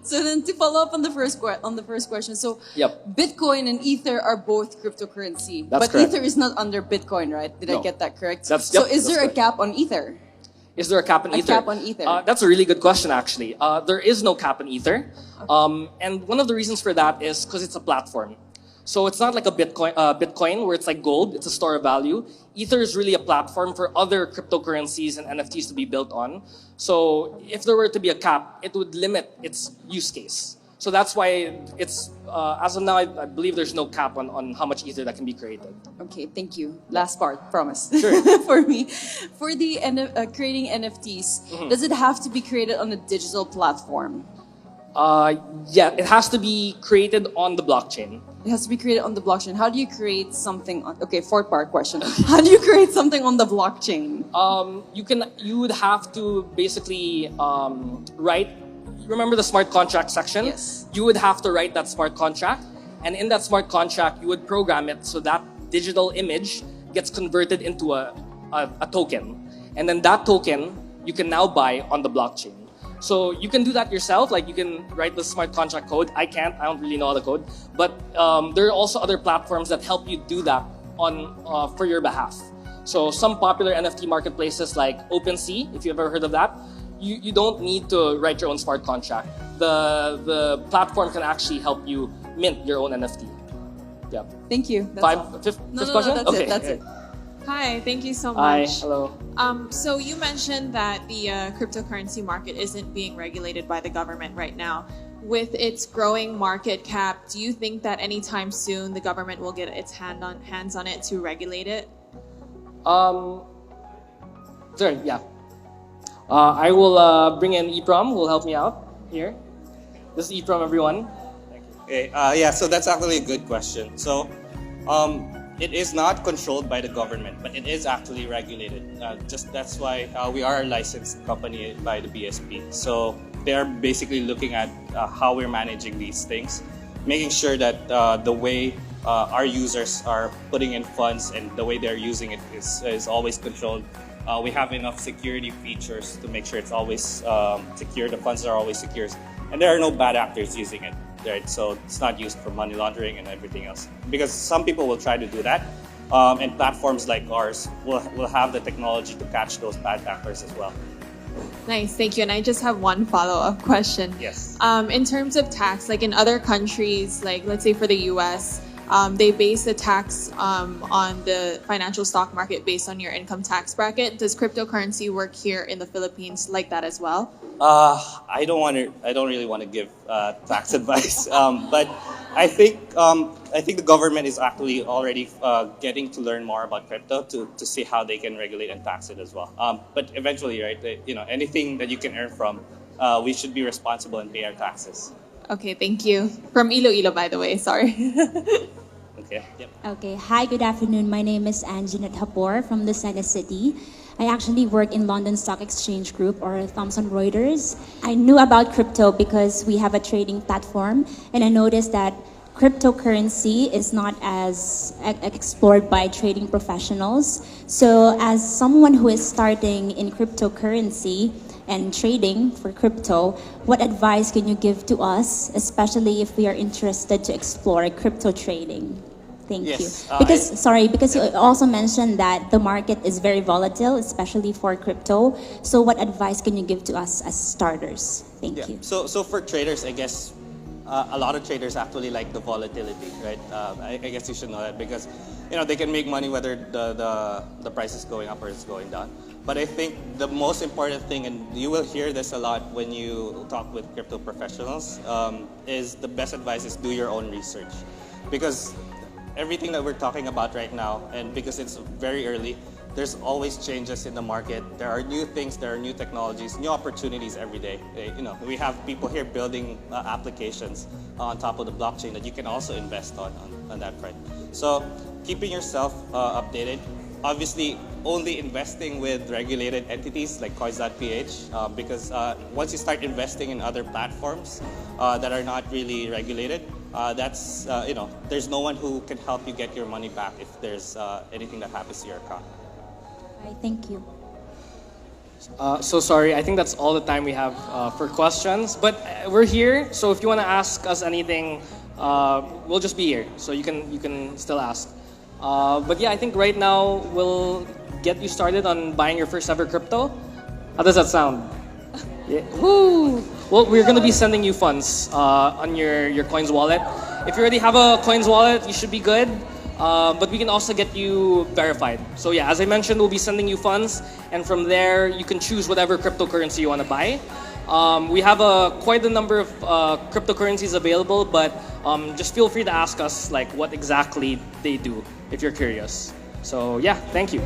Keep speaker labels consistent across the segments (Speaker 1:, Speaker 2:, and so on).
Speaker 1: So then to follow up on the first question, so Bitcoin and Ether are both cryptocurrency,
Speaker 2: That's
Speaker 1: but
Speaker 2: correct.
Speaker 1: Ether is not under Bitcoin, right? Did I
Speaker 2: No.
Speaker 1: get that correct?
Speaker 2: That's-
Speaker 1: so
Speaker 2: yep,
Speaker 1: is there
Speaker 2: that's
Speaker 1: a cap on Ether?
Speaker 2: Is there a cap on
Speaker 1: A
Speaker 2: Ether?
Speaker 1: cap on Ether.
Speaker 2: That's a really good question, actually. There is no cap on Ether. And one of the reasons for that is because it's a platform. So it's not like a Bitcoin where it's like gold, it's a store of value. Ether is really a platform for other cryptocurrencies and NFTs to be built on. So if there were to be a cap, it would limit its use case. So that's why it's, as of now, I believe there's no cap on how much Ether that can be created.
Speaker 1: Okay, thank you. Last part, promise.
Speaker 2: Sure.
Speaker 1: For me, for the creating NFTs, does it have to be created on a digital platform?
Speaker 2: Yeah, it has to be created on the blockchain.
Speaker 1: It has to be created on the blockchain. How do you create something on? Okay, fourth part question. How do you create something on the blockchain?
Speaker 2: You would have to basically write. Remember the smart contract section?
Speaker 1: Yes.
Speaker 2: You would have to write that smart contract, and in that smart contract, you would program it so that digital image gets converted into a token, and then that token you can now buy on the blockchain. So you can do that yourself. Like you can write the smart contract code. I can't. I don't really know the code, but there are also other platforms that help you do that for your behalf. So some popular NFT marketplaces like OpenSea, if you've ever heard of that. You don't need to write your own smart contract. The platform can actually help you mint your own NFT. Yeah.
Speaker 1: Thank you. That's all.
Speaker 2: Fifth
Speaker 1: No,
Speaker 2: question?
Speaker 1: that's
Speaker 2: Okay.
Speaker 1: it. That's it.
Speaker 3: Hi, thank you so
Speaker 2: Hi.
Speaker 3: much.
Speaker 2: Hello.
Speaker 3: So you mentioned that the cryptocurrency market isn't being regulated by the government right now. With its growing market cap, do you think that anytime soon the government will get its hands on it to regulate it?
Speaker 2: Sorry, yeah. I will bring in EPROM, who will help me out here. This is EPROM, everyone.
Speaker 4: Okay, yeah, so that's actually a good question. So, it is not controlled by the government, but it is actually regulated. Just that's why we are a licensed company by the BSP. So they are basically looking at how we're managing these things, making sure that the way our users are putting in funds and the way they're using it is always controlled. We have enough security features to make sure it's always secure, the funds are always secure, and there are no bad actors using it, right? So it's not used for money laundering and everything else. Because some people will try to do that, and platforms like ours will have the technology to catch those bad actors as well.
Speaker 3: Nice, thank you. And I just have one follow-up question.
Speaker 4: Yes.
Speaker 3: In terms of tax, like in other countries, like let's say for the US, they base the tax on the financial stock market based on your income tax bracket. Does cryptocurrency work here in the Philippines like that as well?
Speaker 4: I don't really want to give tax advice, but I think the government is actually already getting to learn more about crypto to see how they can regulate and tax it as well. But eventually, right? Anything that you can earn from, we should be responsible and pay our taxes.
Speaker 3: Okay, thank you. From Iloilo, by the way, sorry.
Speaker 4: Okay. Yep.
Speaker 5: Okay, hi, good afternoon. My name is Anjanette Hapor from the Sega City. I actually work in London Stock Exchange Group or Thomson Reuters. I knew about crypto because we have a trading platform, and I noticed that cryptocurrency is not as explored by trading professionals. So as someone who is starting in cryptocurrency and trading for crypto, what advice can you give to us, especially if we are interested to explore crypto trading? Thank
Speaker 4: Yes,
Speaker 5: you. Because you also mentioned that the market is very volatile, especially for crypto. So what advice can you give to us as starters? Thank you.
Speaker 4: So for traders, I guess a lot of traders actually like the volatility, right? I guess you should know that because they can make money whether the price is going up or it's going down. But I think the most important thing, and you will hear this a lot when you talk with crypto professionals, is the best advice is do your own research, because everything that we're talking about right now, and because it's very early, there's always changes in the market. There are new things, there are new technologies, new opportunities every day. We have people here building applications on top of the blockchain that you can also invest on that front. So keeping yourself updated. Obviously, only investing with regulated entities like Coins.ph, because once you start investing in other platforms that are not really regulated, there's no one who can help you get your money back if there's anything that happens to your account.
Speaker 5: All right, thank you.
Speaker 2: So sorry, I think that's all the time we have for questions. But we're here, so if you want to ask us anything, we'll just be here. So you can still ask. But yeah, I think right now we'll get you started on buying your first ever crypto. How does that sound? Yeah. Woo! Well, we're gonna be sending you funds on your Coins wallet. If you already have a Coins wallet, you should be good. But we can also get you verified. So yeah, as I mentioned, we'll be sending you funds, and from there you can choose whatever cryptocurrency you want to buy. We have quite a number of cryptocurrencies available, but just feel free to ask us like what exactly they do if you're curious. So yeah, thank you.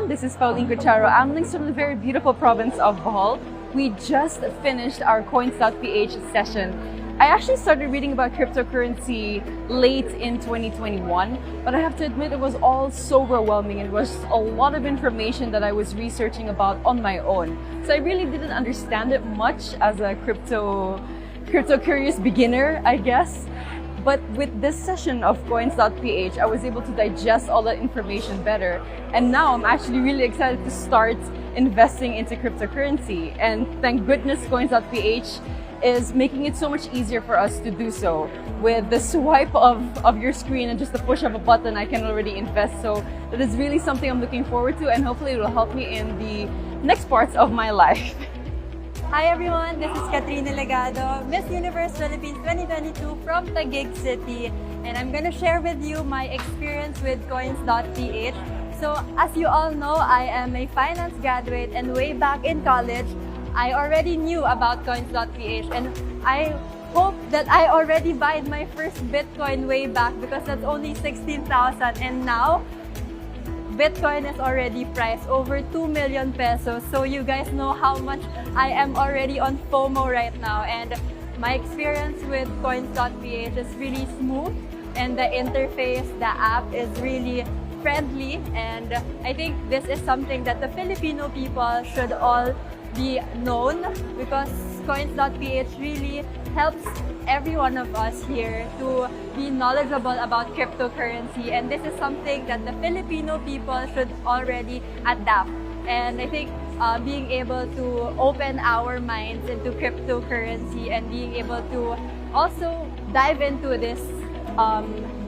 Speaker 1: This is Pauline Amelinckx from the very beautiful province of Bohol. We just finished our Coins.ph session. I actually started reading about cryptocurrency late in 2021, but I have to admit it was all so overwhelming. It was a lot of information that I was researching about on my own. So I really didn't understand it much as a crypto curious beginner, I guess. But with this session of Coins.ph, I was able to digest all that information better. And now I'm actually really excited to start investing into cryptocurrency. And thank goodness Coins.ph is making it so much easier for us to do so. With the swipe of your screen and just the push of a button, I can already invest. So that is really something I'm looking forward to, and hopefully it will help me in the next parts of my life.
Speaker 6: Hi everyone, this is Katrina Legado, Miss Universe Philippines 2022 from Taguig City, and I'm gonna share with you my experience with Coins.ph. So as you all know, I am a finance graduate, and way back in college, I already knew about Coins.ph, and I hope that I already bought my first Bitcoin way back because that's only 16,000, and now Bitcoin is already priced over 2 million pesos. So you guys know how much I am already on FOMO right now. And my experience with Coins.ph is really smooth, and the interface, the app is really friendly. And I think this is something that the Filipino people should all be known, because Coins.ph really helps every one of us here to be knowledgeable about cryptocurrency, and this is something that the Filipino people should already adapt. And I think being able to open our minds into cryptocurrency and being able to also dive into this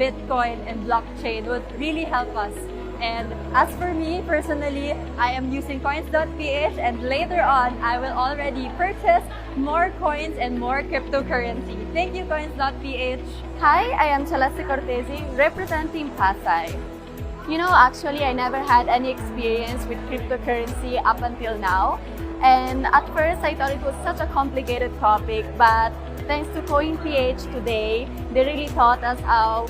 Speaker 6: Bitcoin and blockchain would really help us. And as for me personally, I am using Coins.ph, and later on, I will already purchase more coins and more cryptocurrency. Thank you, Coins.ph.
Speaker 7: Hi, I am Celeste Cortezi, representing Pasay. You know, actually, I never had any experience with cryptocurrency up until now. And at first, I thought it was such a complicated topic, but thanks to Coin.ph today, they really taught us how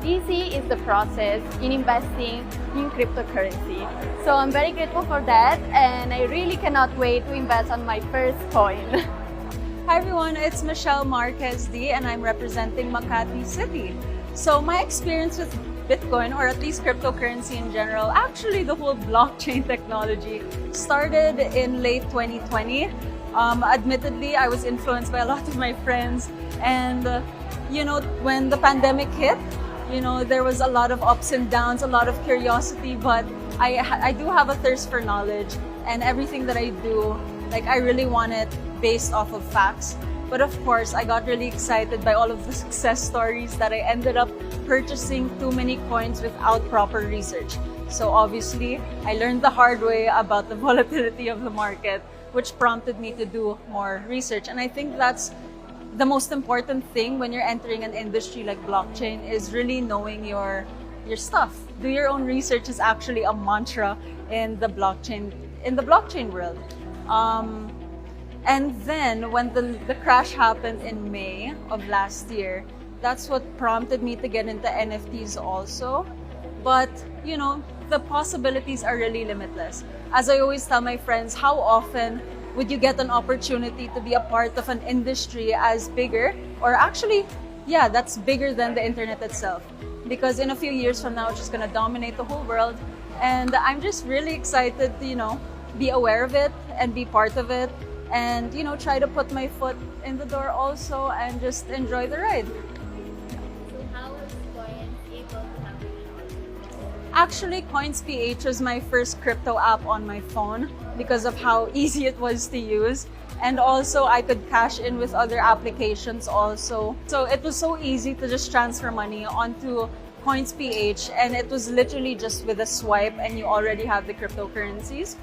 Speaker 7: easy is the process in investing in cryptocurrency. So I'm very grateful for that, and I really cannot wait to invest on my first coin.
Speaker 8: Hi everyone, it's Michelle Marquez D, and I'm representing Makati City. So my experience with Bitcoin, or at least cryptocurrency in general, actually the whole blockchain technology, started in late 2020. Admittedly, I was influenced by a lot of my friends, and you know, when the pandemic hit, you know, there was a lot of ups and downs, a lot of curiosity, but I do have a thirst for knowledge, and everything that I do, like, I really want it based off of facts. But of course, I got really excited by all of the success stories that I ended up purchasing too many coins without proper research. So obviously, I learned the hard way about the volatility of the market, which prompted me to do more research. And I think that's the most important thing when you're entering an industry like blockchain, is really knowing your stuff. Do your own research is actually a mantra in the blockchain world. And then when the crash happened in May of last year, that's what prompted me to get into NFTs also. But you know, the possibilities are really limitless. As I always tell my friends, how often would you get an opportunity to be a part of an industry as bigger, or actually, yeah, that's bigger than the internet itself? because in a few years from now, it's just gonna dominate the whole world. And I'm just really excited to, be aware of it and be part of it, and, try to put my foot in the door also and just enjoy the ride.
Speaker 7: So how was Coins able to have it?
Speaker 8: Actually, CoinsPH was my first crypto app on my phone because of how easy it was to use. And also, I could cash in with other applications also. So it was so easy to just transfer money onto CoinsPH, and it was literally just with a swipe and you already have the cryptocurrencies.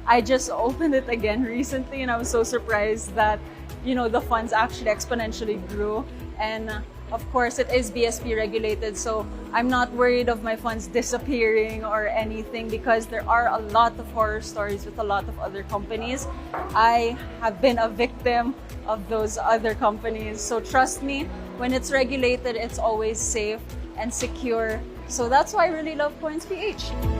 Speaker 8: I just opened it again recently and I was so surprised that, the funds actually exponentially grew. And of course, it is BSP regulated, so I'm not worried of my funds disappearing or anything, because there are a lot of horror stories with a lot of other companies. I have been a victim of those other companies. So trust me, when it's regulated, it's always safe and secure. So that's why I really love CoinsPH.